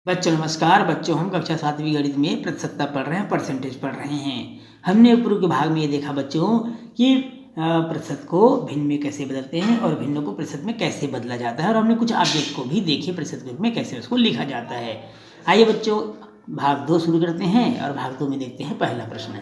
बच्चों नमस्कार। बच्चों हम कक्षा 7वीं गणित में प्रतिशतता पढ़ रहे हैं, परसेंटेज पढ़ रहे हैं। हमने पूर्व के भाग में ये देखा बच्चों कि प्रतिशत को भिन्न में कैसे बदलते हैं और भिन्न को प्रतिशत में कैसे बदला जाता है, और हमने कुछ ऑब्जेक्ट को भी देखे प्रतिशत के रूप में कैसे उसको लिखा जाता है। आइए बच्चों भाग 2 शुरू करते हैं और भाग 2 में देखते हैं। पहला प्रश्न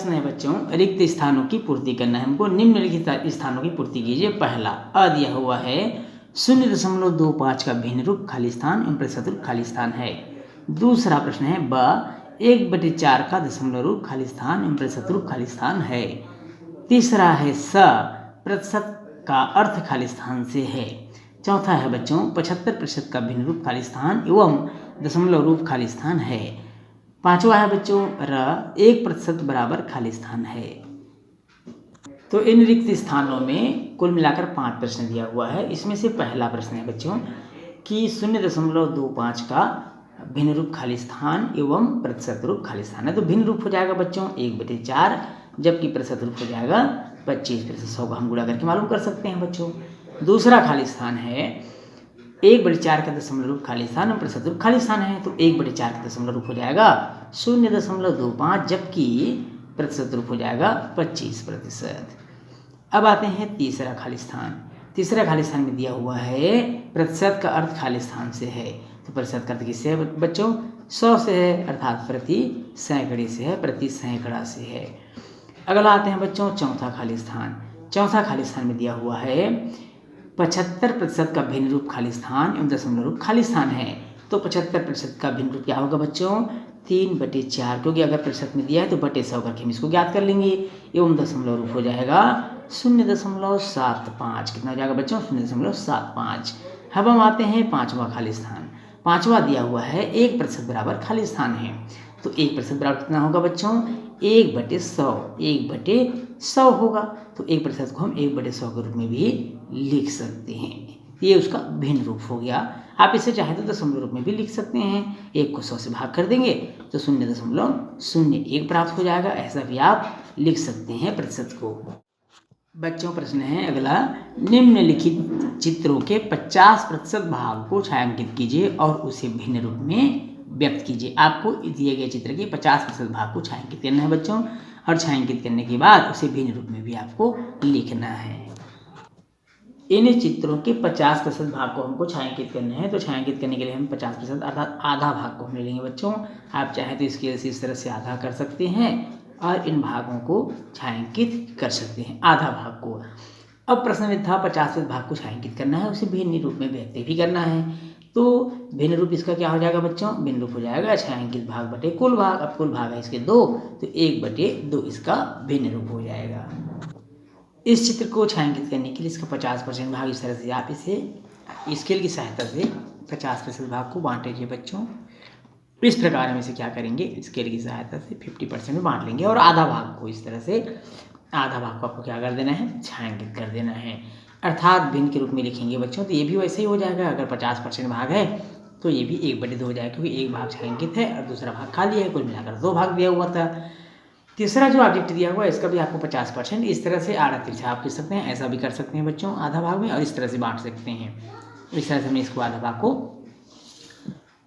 है बच्चों, रिक्त स्थानों की पूर्ति करना है हमको। निम्नलिखित स्थानों की पूर्ति कीजिए। पहला अ दिया हुआ है 0.25 का भिन्न रूप खाली स्थान एवं प्रतिशत रूप खाली स्थान है। दूसरा प्रश्न है ब 1/4 का दशमलव रूप खाली स्थान एवं प्रतिशत रूप खाली स्थान है। तीसरा है स प्रतिशत का अर्थ खाली स्थान से है। चौथा है बच्चों 75% का भिन्न रूप खाली स्थान एवं दशमलव रूप खाली स्थान है। पांचवा है बच्चों र 1% बराबर खाली स्थान है। तो इन रिक्त स्थानों में कुल मिलाकर 5 प्रश्न दिया हुआ है। इसमें से पहला प्रश्न है बच्चों कि 0.25 का भिन्न रूप खाली स्थान एवं प्रतिशत रूप खाली स्थान है। तो भिन्न रूप हो जाएगा बच्चों 1/4, जबकि प्रतिशत रूप हो जाएगा 25%। 100 का हम गुणा करके मालूम कर सकते हैं बच्चों। दूसरा खाली स्थान है 1/4 का दशमलव रूप खाली स्थान और प्रतिशत रूप खाली स्थान है। तो 1/4 का दशमलव रूप हो जाएगा 0.25, जबकि प्रतिशत रूप हो जाएगा 25%। अब आते हैं तीसरा खाली स्थान। तीसरा खाली स्थान में दिया हुआ है प्रतिशत का अर्थ खाली स्थान से है। तो प्रतिशत का अर्थ किससे है बच्चों? 100 से है, अर्थात प्रति सैकड़े से है, प्रति सैकड़ा से है। अगला आते हैं बच्चों चौथा खाली स्थान। चौथा खाली स्थान में दिया हुआ है 75% का भिन्न रूप खाली स्थान एवं दशमलव रूप खाली स्थान है। तो 75% का भिन्न रूप क्या होगा बच्चों? 3/4, क्योंकि अगर प्रतिशत में दिया है तो बटे 100 करके हम इसको ज्ञात कर लेंगे। एवं दशमलव रूप हो जाएगा 0.75। कितना हो जाएगा बच्चों? 0.75। अब हम आते हैं पांचवा खाली स्थान। पांचवा दिया हुआ है 1% बराबर खाली स्थान है। तो 1% बराबर कितना होगा बच्चों? 1/100। 1/100 होगा। तो 1% को हम 1/100 के रूप में भी लिख सकते हैं। ये उसका भिन्न रूप हो गया। आप इसे चाहे तो दशमलव रूप में भी लिख सकते हैं। 1 को 100 से भाग कर देंगे तो 0.01 प्राप्त हो जाएगा। ऐसा भी आप लिख सकते हैं प्रतिशत को। बच्चों प्रश्न है अगला, निम्नलिखित चित्रों के 50% भाग को छायांकित कीजिए और उसे भिन्न रूप में व्यक्त कीजिए। आपको दिए गए चित्र के 50% भाग को छायांकित करना है बच्चों, और छायांकित करने के बाद उसे भिन्न रूप में भी आपको लिखना है। इन चित्रों के 50% भाग को हमको छायांकित करना है। तो छायांकित करने के लिए हम 50% अर्थात आधा भाग को हम ले लेंगे बच्चों। आप चाहें तो इसके इस तरह से आधा कर सकते हैं और इन भागों को छायांकित कर सकते हैं, आधा भाग को। अब प्रश्न में था 50% भाग को छायांकित करना है, उसे भिन्न रूप में व्यक्त भी करना है। तो भिन्न रूप इसका क्या हो जाएगा बच्चों? भिन्न रूप हो जाएगा छायांकित भाग बटे कुल भाग। अब कुल भाग है इसके 2, तो 1/2 इसका भिन्न रूप हो जाएगा। इस चित्र को छायांकित करने के लिए इसका 50% भाग इस तरह से आप इसे स्केल की सहायता से 50% भाग को बांट लीजिए बच्चों। इस प्रकार हम इसे क्या करेंगे? स्केल की सहायता से 50% में बांट लेंगे और आधा भाग को इस तरह से, आधा भाग को आपको क्या कर देना है? छायांकित कर देना है, अर्थात भिन्न के रूप में लिखेंगे बच्चों। तो ये भी वैसे ही हो जाएगा। अगर 50% भाग है तो ये भी 1/2 हो जाएगा, क्योंकि एक भाग छायांकित है और दूसरा भाग खाली है। कुल मिलाकर 2 भाग दिया हुआ था। तीसरा जो ऑब्जेक्ट दिया हुआ है इसका भी आपको 50% इस तरह से आड़ा तिरछा आप लिख सकते हैं। ऐसा भी कर सकते हैं बच्चों आधा भाग में, और इस तरह से बांट सकते हैं। इस तरह से हमने इसको आधा भाग को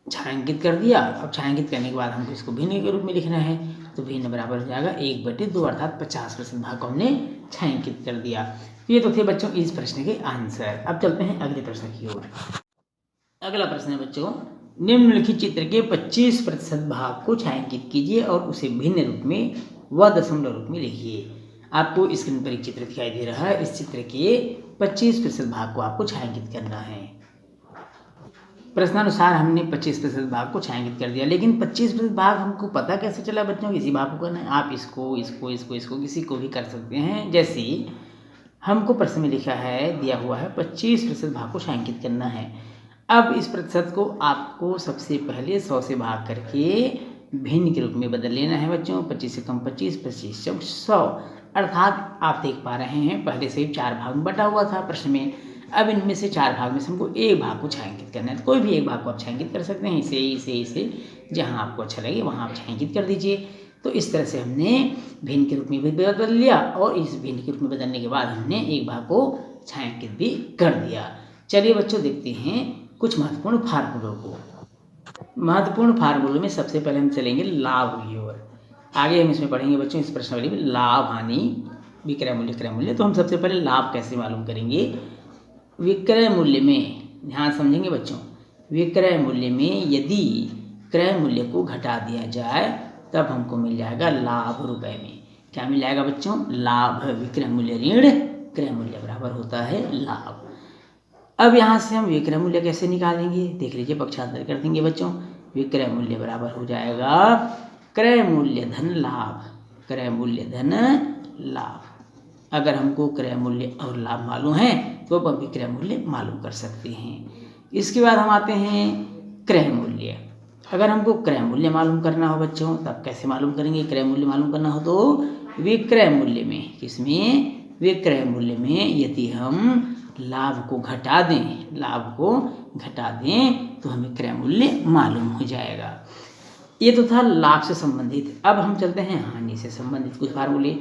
छायांकित कर दिया। अब छायांकित करने के बाद हमको इसको भिन्न के रूप में लिखना है। तो भिन्न बराबर हो जाएगा 1/2, अर्थात 50% भाग को हमने छायांकित कर दिया। तो ये तो थे बच्चों इस प्रश्न के आंसर। अब चलते हैं अगले प्रश्न की ओर। अगला प्रश्न है बच्चों, निम्नलिखित चित्र के 25% भाग को छायांकित कीजिए और उसे भिन्न रूप में व दशमलव रूप में लिखिए। आपको स्क्रीन पर एक चित्र दिखाई दे रहा है। इस चित्र के 25% भाग को आपको छायांकित करना है। प्रश्नानुसार हमने 25% भाग को छायांकित कर दिया, लेकिन 25% भाग हमको पता कैसे चला बच्चों? किसी भाग को करना है। आप इसको इसको इसको इसको किसी को भी कर सकते हैं। जैसे हमको प्रश्न में लिखा है, दिया हुआ है 25% भाग को छायांकित करना है। अब इस प्रतिशत को आपको सबसे पहले 100 से भाग करके भिन्न के रूप में बदल लेना है बच्चों। 25 से कम 25, 25 चौक 100, अर्थात आप देख पा रहे हैं पहले से ही 4 भाग में बटा हुआ था प्रश्न में। अब इनमें से 4 भाग में से हमको एक भाग को छायांकित करना है। तो कोई भी एक भाग को आप छायांकित कर सकते हैं। इसे जहाँ आपको अच्छा लगे वहाँ आप छायांकित कर दीजिए। तो इस तरह से हमने भिन्न के रूप में भी बदल लिया, और इस भिन्न के रूप में बदलने के बाद हमने एक भाग को छायांकित भी कर दिया। चलिए बच्चों देखते हैं कुछ महत्वपूर्ण फार्मूलों को। महत्वपूर्ण फार्मूलों में सबसे पहले हम चलेंगे लाभ की ओर। आगे हम इसमें पढ़ेंगे बच्चों इस प्रश्नावली में लाभ, हानि, विक्रय मूल्य, क्रय मूल्य। तो हम सबसे पहले लाभ कैसे मालूम करेंगे। विक्रय मूल्य में ध्यान समझेंगे बच्चों, विक्रय मूल्य में यदि क्रय मूल्य को घटा दिया जाए तब हमको मिल जाएगा लाभ रुपए में। क्या मिल जाएगा बच्चों, लाभ। विक्रय मूल्य ऋण क्रय मूल्य बराबर होता है लाभ। अब यहाँ से हम विक्रय मूल्य कैसे निकालेंगे, देख लीजिए, पक्षांतर कर देंगे बच्चों। विक्रय मूल्य बराबर हो जाएगा क्रय मूल्य धन लाभ, क्रय मूल्य धन लाभ। अगर हमको क्रय मूल्य और लाभ मालूम है तो अब विक्रय मूल्य मालूम कर सकते हैं। इसके बाद हम आते हैं क्रय मूल्य। अगर हमको क्रय मूल्य मालूम करना हो बच्चों तब कैसे मालूम करेंगे। क्रय मूल्य मालूम करना हो तो विक्रय मूल्य में, किसमें, विक्रय मूल्य में यदि हम लाभ को घटा दें, लाभ को घटा दें तो हमें क्रय मूल्य मालूम हो जाएगा। ये तो था लाभ से संबंधित। अब हम चलते हैं हानि से संबंधित कुछ फार्मूले।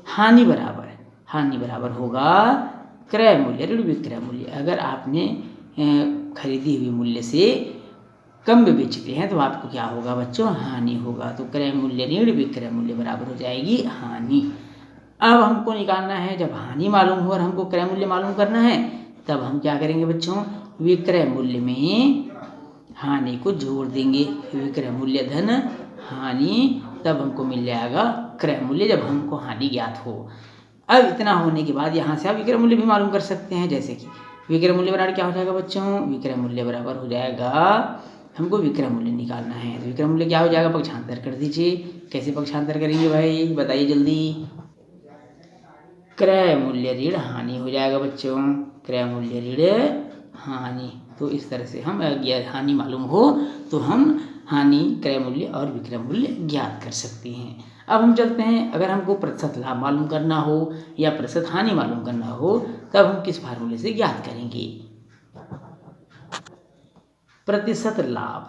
हानि बराबर होगा क्रय मूल्य ऋण विक्रय मूल्य। अगर आपने खरीदी हुई मूल्य से कम में बेचते हैं तो आपको क्या होगा बच्चों, हानि होगा। तो क्रय मूल्य ऋण विक्रय मूल्य बराबर हो जाएगी हानि। अब हमको निकालना है, जब हानि मालूम हो और हमको क्रय मूल्य मालूम करना है तब हम क्या करेंगे बच्चों, विक्रय मूल्य में हानि को जोड़ देंगे। विक्रय मूल्य धन हानि, तब हमको मिल जाएगा क्रय मूल्य, जब हमको हानि ज्ञात हो। अब इतना होने के बाद यहाँ से आप विक्रय मूल्य भी मालूम कर सकते हैं। जैसे कि विक्रय मूल्य बराबर क्या हो जाएगा बच्चों, विक्रय मूल्य बराबर हो जाएगा, हमको विक्रय मूल्य निकालना है तो विक्रय मूल्य क्या हो जाएगा, पक्षांतर कर दीजिए। कैसे पक्षांतर करेंगे भाई, बताइए जल्दी। क्रय मूल्य ऋण हानि हो जाएगा बच्चों, क्रय मूल्य ऋण हानि। तो इस तरह से हम हानि मालूम हो तो हम हानि, क्रय मूल्य और विक्रय मूल्य ज्ञात कर सकते हैं। अब हम चलते हैं, अगर हमको प्रतिशत लाभ मालूम करना हो या प्रतिशत हानि मालूम करना हो तब हम किस फार्मूले से ज्ञात करेंगे। प्रतिशत लाभ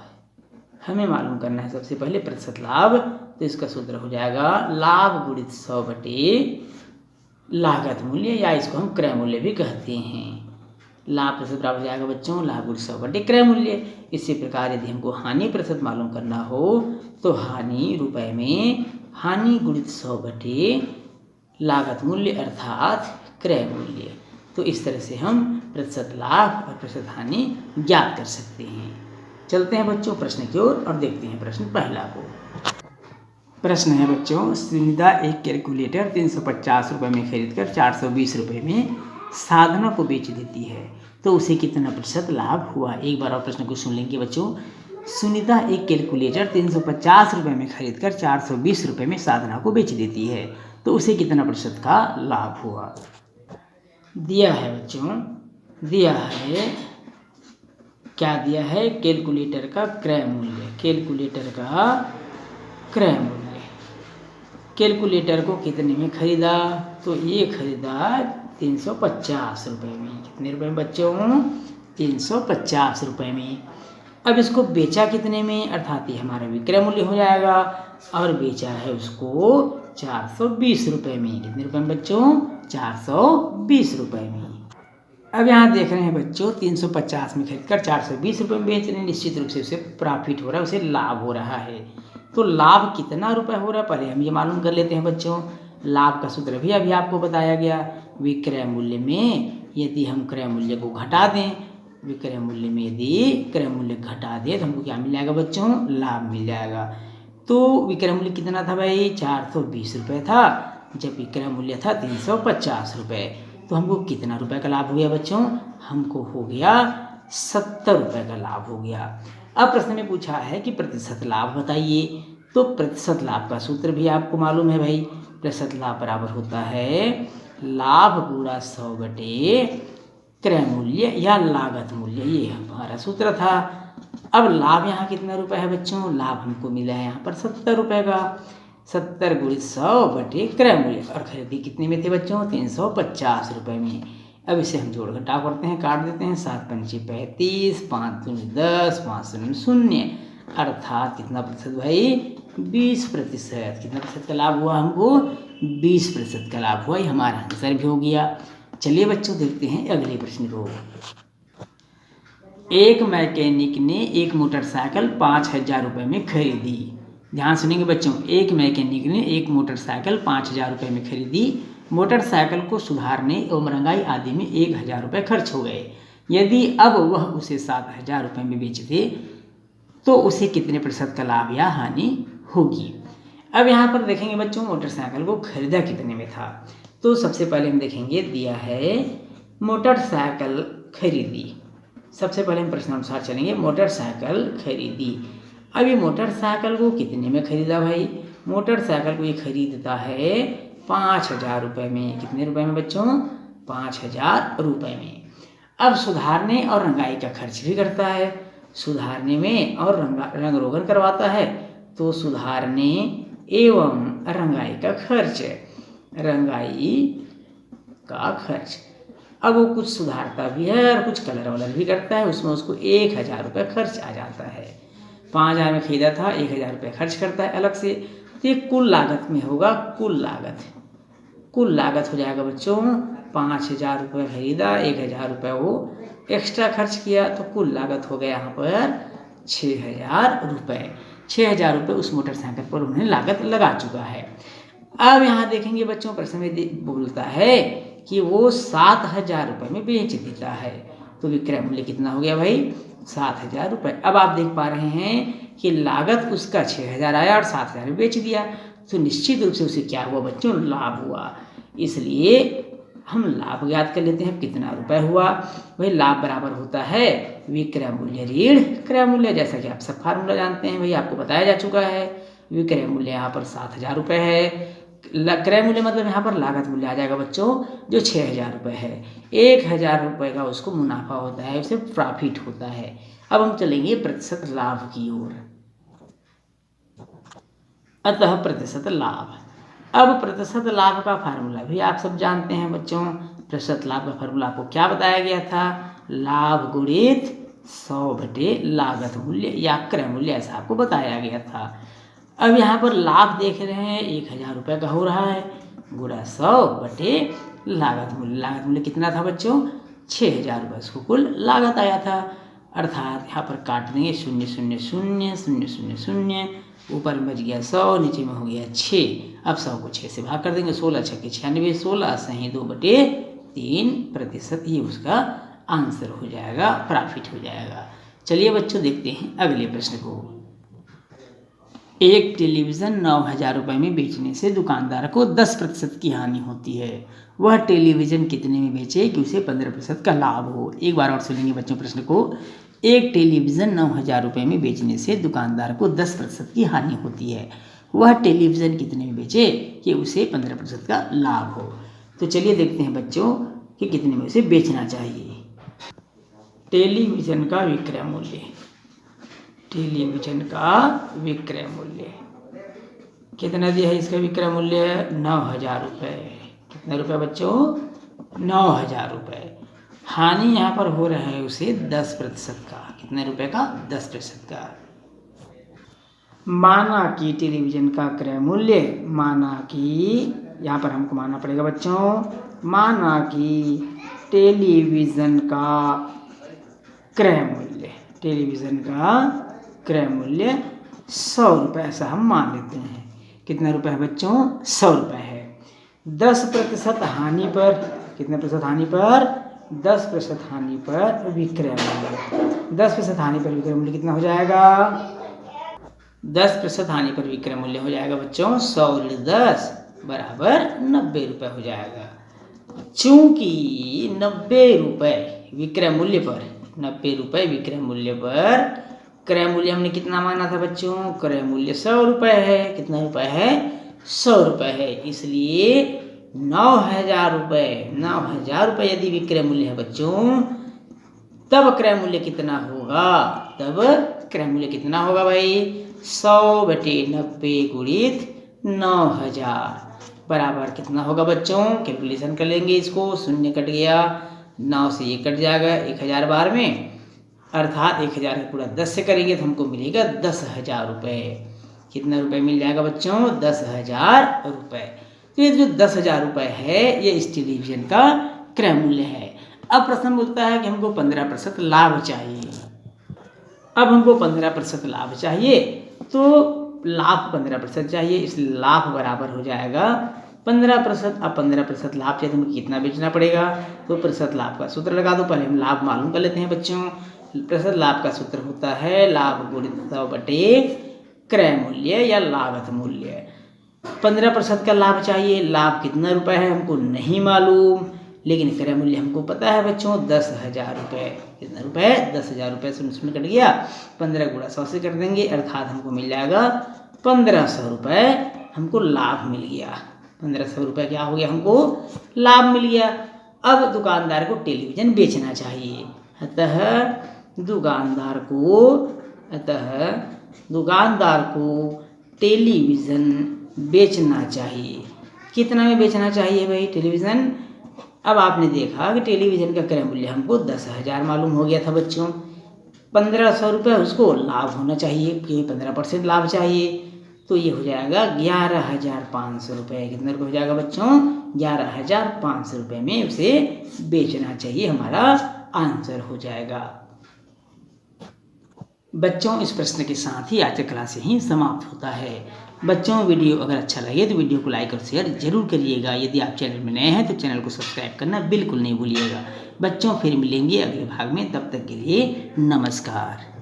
हमें मालूम करना है सबसे पहले प्रतिशत लाभ। तो इसका सूत्र हो जाएगा लाभ गुणित 100 बटे लागत मूल्य, या इसको हम क्रय मूल्य भी कहते हैं। लाभ प्रतिशत बराबर हो जाएगा बच्चों लाभ गुणित 100 बटे क्रय मूल्य। इसी प्रकार यदि हमको हानि प्रतिशत मालूम करना हो तो हानि रुपए में हानि गुणित 100 बटे लागत मूल्य अर्थात क्रय मूल्य। तो इस तरह से हम प्रतिशत लाभ और प्रतिशत हानि ज्ञात कर सकते हैं। चलते हैं बच्चों प्रश्न की ओर और देखते हैं प्रश्न पहला को। प्रश्न है बच्चों, सुनिधा एक कैलकुलेटर 350 रुपये में खरीदकर 420 रुपये में साधना को बेच देती है तो उसे कितना प्रतिशत लाभ हुआ। एक बार और प्रश्न को सुन लेंगे बच्चों। सुनीता एक कैलकुलेटर 350 रुपये में खरीदकर 420 रुपये में साधना को बेच देती है तो उसे कितना प्रतिशत का लाभ हुआ। दिया है बच्चों, दिया है, क्या दिया है, कैलकुलेटर का क्रय मूल्य, कैलकुलेटर का क्रय मूल्य। कैलकुलेटर को कितने में खरीदा, तो ये खरीदा 350 रुपये में। कितने रुपये में बच्चों, 350 रुपये में। अब इसको बेचा कितने में, अर्थात ये हमारा विक्रय मूल्य हो जाएगा, और बेचा है उसको 420 रुपये में। कितने रुपये में बच्चों, 420 रुपये में। अब यहाँ देख रहे हैं बच्चों 350 में खरीदकर 420 रुपये में बेच रहे हैं, निश्चित रूप से उसे प्रॉफिट हो रहा है, उसे लाभ हो रहा है। तो लाभ कितना रुपये हो रहा है पहले हम ये मालूम कर लेते हैं बच्चों। लाभ का सूत्र भी अभी आपको बताया गया। विक्रय मूल्य में यदि हम क्रय मूल्य को घटा दें, विक्रय मूल्य में यदि क्रय मूल्य घटा दें तो हमको क्या मिल जाएगा बच्चों, लाभ मिल जाएगा। तो विक्रय मूल्य कितना था भाई, 420 रुपये था, जब विक्रय मूल्य था 350 रुपये। तो हमको कितना रुपये का लाभ हो गया बच्चों, हमको हो गया 70 रुपये का लाभ हो गया। अब प्रश्न में पूछा है कि प्रतिशत लाभ बताइए। तो प्रतिशत लाभ का सूत्र भी आपको मालूम है भाई, प्रतिशत लाभ बराबर होता है लाभ गुणा 100 बटे क्रय मूल्य या लागत मूल्य, ये हमारा सूत्र था। अब लाभ यहाँ कितना रुपये है बच्चों, लाभ हमको मिला है यहाँ पर 70 रुपये का। 70 गुणित 100 बटे क्रय मूल्य, और खरीदी कितने में थे बच्चों, 350 रुपये में। अब इसे हम जोड़ घटाव करते हैं, काट देते हैं, 7 पंचे 35, 5 दूनी 10, 5 शून्य 0, अर्थात कितना प्रतिशत भाई, 20%। कितना प्रतिशत का लाभ हुआ हमको, 20% का लाभ हुआ। ये हमारा आंसर भी हो गया। चलिए बच्चों देखते हैं अगले प्रश्न को। एक मैकेनिक ने एक मोटरसाइकिल 5,000 रुपये में खरीदी। ध्यान सुनेंगे बच्चों, एक मैकेनिक ने एक मोटरसाइकिल 5,000 रुपये में खरीदी। मोटरसाइकिल को सुधारने एवं रंगाई आदि में 1,000 रुपये खर्च हो गए। यदि अब वह उसे 7,000 रुपये में बेच दे तो उसे कितने प्रतिशत का लाभ या हानि होगी। अब यहाँ पर देखेंगे बच्चों, मोटरसाइकिल को खरीदा कितने में था। तो सबसे पहले हम देखेंगे, दिया है मोटरसाइकिल खरीदी। सबसे पहले हम प्रश्नानुसार चलेंगे, मोटरसाइकिल खरीदी। अब ये मोटरसाइकिल को कितने में खरीदा भाई। मोटरसाइकिल को ये खरीदता है 5,000 रुपये में। कितने रुपए में बच्चों, 5,000 रुपये में। अब सुधारने और रंगाई का खर्च भी करता है। सुधारने में और रंग रोगन करवाता है, तो सुधारने एवं रंगाई का खर्च, रंगाई का खर्च। अब वो कुछ सुधारता भी है और कुछ कलर वलर भी करता है, उसमें उसको 1,000 रुपये खर्च आ जाता है। 5,000 में खरीदा था, 1,000 रुपये खर्च करता है अलग से। तो ये कुल लागत में होगा, कुल लागत हो जाएगा बच्चों 5,000 रुपये खरीदा, 1,000 रुपये वो एक्स्ट्रा खर्च किया, तो कुल लागत हो गया यहाँ पर 6,000 रुपये। 6,000 रुपये उस मोटरसाइकिल पर उन्हें लागत लगा चुका है। अब यहाँ देखेंगे बच्चों, प्रश्न में बोलता है कि वो 7,000 रुपये में बेच देता है, तो विक्रय मूल्य कितना हो गया भाई, 7,000 रुपये। अब आप देख पा रहे हैं कि लागत उसका 6,000 आया और 7,000 में बेच दिया, तो निश्चित रूप से उसे क्या हुआ बच्चों, लाभ हुआ। इसलिए हम लाभ ज्ञात कर लेते हैं, कितना रुपए हुआ। भाई लाभ बराबर होता है विक्रय मूल्य ऋण क्रय मूल्य, जैसा कि आप सब फार्मूला जानते हैं, भाई आपको बताया जा चुका है। विक्रय मूल्य यहाँ पर 7,000 रुपये है, क्रय मूल्य मतलब यहाँ पर लागत मूल्य आ जाएगा बच्चों, जो 6,000 रुपये है। 1,000 रुपये का उसको मुनाफा होता है, उसे प्रॉफिट होता है। अब हम चलेंगे प्रतिशत लाभ की ओर। अतः प्रतिशत लाभ। अब प्रतिशत लाभ का फार्मूला भी आप सब जानते हैं बच्चों। प्रतिशत लाभ का फार्मूला आपको क्या बताया गया था, लाभ गुणित 100 बटे लागत मूल्य या क्रय मूल्य, ऐसा आपको बताया गया था। अब यहाँ पर लाभ देख रहे हैं 1,000 रुपये का हो रहा है, गुणा 100 बटे लागत मूल्य। लागत मूल्य कितना था बच्चों, 6,000 रुपये उसको कुल लागत आया था। अर्थात यहाँ पर काट देंगे 0 0 0 0 0 0, ऊपर में बच गया 100, नीचे में हो गया 6। अब 100 को 6 से भाग कर देंगे, 16 छक्के 96, 16 सही 2 बटे 3%, ये उसका आंसर हो जाएगा, प्रॉफिट हो जाएगा। चलिए बच्चों देखते हैं अगले प्रश्न को। एक टेलीविज़न 9,000 रुपये में बेचने से दुकानदार को 10% की हानि होती है। वह टेलीविज़न कितने में बेचे कि उसे 15% का लाभ हो। एक बार और सुनेंगे बच्चों प्रश्न को। एक टेलीविज़न 9,000 रुपये में बेचने से दुकानदार को 10% की हानि होती है। वह टेलीविज़न कितने में बेचे कि उसे 15% का लाभ हो। तो चलिए देखते हैं बच्चों कि कितने में उसे बेचना चाहिए। टेलीविज़न का विक्रय मूल्य, टेलीविज़न का विक्रय मूल्य कितना दिया है, इसका विक्रय मूल्य 9,000 रुपये। कितने रुपये बच्चों, 9,000 रुपये। हानि यहाँ पर हो रहा है उसे 10% का। कितने रुपए का, 10% का। माना कि टेलीविज़न का क्रय मूल्य, माना कि यहाँ पर हमको मानना पड़ेगा बच्चों, माना कि टेलीविज़न का क्रय मूल्य, टेलीविज़न का क्रय मूल्य 100 रुपये, ऐसा हम मान लेते हैं। कितना रुपये है बच्चों, 100 रुपये है। 10% हानि पर, कितने प्रतिशत हानि पर, 10% हानि पर विक्रय मूल्य, 10% हानि पर विक्रय मूल्य कितना हो जाएगा, 10% हानि पर विक्रय मूल्य हो जाएगा बच्चों 100 × 10 बराबर 90 रुपये हो जाएगा। चूंकि 90 रुपये विक्रय मूल्य पर, 90 रुपये विक्रय मूल्य पर क्रय मूल्य हमने कितना माना था बच्चों, क्रय मूल्य 100 रुपये है। कितना रुपये है, 100 रुपये है। इसलिए 9,000 रुपये, 9,000 रुपये यदि विक्रय मूल्य है बच्चों, तब क्रय मूल्य कितना होगा, तब क्रय मूल्य कितना होगा भाई, 100 बटे 90 गुणित 9,000 बराबर कितना होगा बच्चों, कैलकुलेशन कर लेंगे इसको। 0 कट गया, 9 से ये कट जाएगा 1,000 बार में, अर्थात 1,000 का पूरा 10 से करेंगे तो हमको मिलेगा 10,000 रुपये। कितना रुपये मिल जाएगा बच्चों, 10,000 रुपये। तो ये जो 10,000 रुपये है, ये इस टेलीविज़न का क्रय मूल्य है। अब प्रश्न बोलता है कि हमको 15% लाभ चाहिए। अब हमको 15% लाभ चाहिए, तो लाभ 15% चाहिए, इसलिए लाभ बराबर हो जाएगा 15%। अब 15% लाभ चाहिए तो हमको कितना बेचना पड़ेगा, तो प्रतिशत लाभ का सूत्र लगा दो। पहले हम लाभ मालूम कर लेते हैं बच्चों। प्रतिशत लाभ का सूत्र होता है लाभ गुणित 100 बटे क्रय मूल्य या लागत मूल्य। 15% का लाभ चाहिए, लाभ कितना रुपए है हमको नहीं मालूम, लेकिन क्रय मूल्य हमको पता है बच्चों 10,000 रुपये। कितना रुपये, 10,000 रुपये से उसमें कट गया, 15 गुणा 100 से कर देंगे, अर्थात हमको मिल जाएगा 1500 रुपये हमको लाभ मिल गया। 1500 रुपये क्या हो गया, हमको लाभ मिल गया। अब दुकानदार को टेलीविज़न बेचना चाहिए, अतः दुकानदार को टेलीविज़न बेचना चाहिए। कितना में बेचना चाहिए भाई टेलीविज़न? अब आपने देखा कि टेलीविज़न का क्रय मूल्य हमको 10,000 मालूम हो गया था बच्चों। 1500 रुपये उसको लाभ होना चाहिए, क्योंकि 15% लाभ चाहिए, तो ये हो जाएगा 11,500 रुपये। कितने रुपये हो जाएगा बच्चों, 11,500 रुपये में उसे बेचना चाहिए, हमारा आंसर हो जाएगा। बच्चों इस प्रश्न के साथ ही आज का क्लास यहीं समाप्त होता है। बच्चों वीडियो अगर अच्छा लगे तो वीडियो को लाइक और शेयर जरूर करिएगा। यदि आप चैनल में नए हैं तो चैनल को सब्सक्राइब करना बिल्कुल नहीं भूलिएगा। बच्चों फिर मिलेंगे अगले भाग में, तब तक के लिए नमस्कार।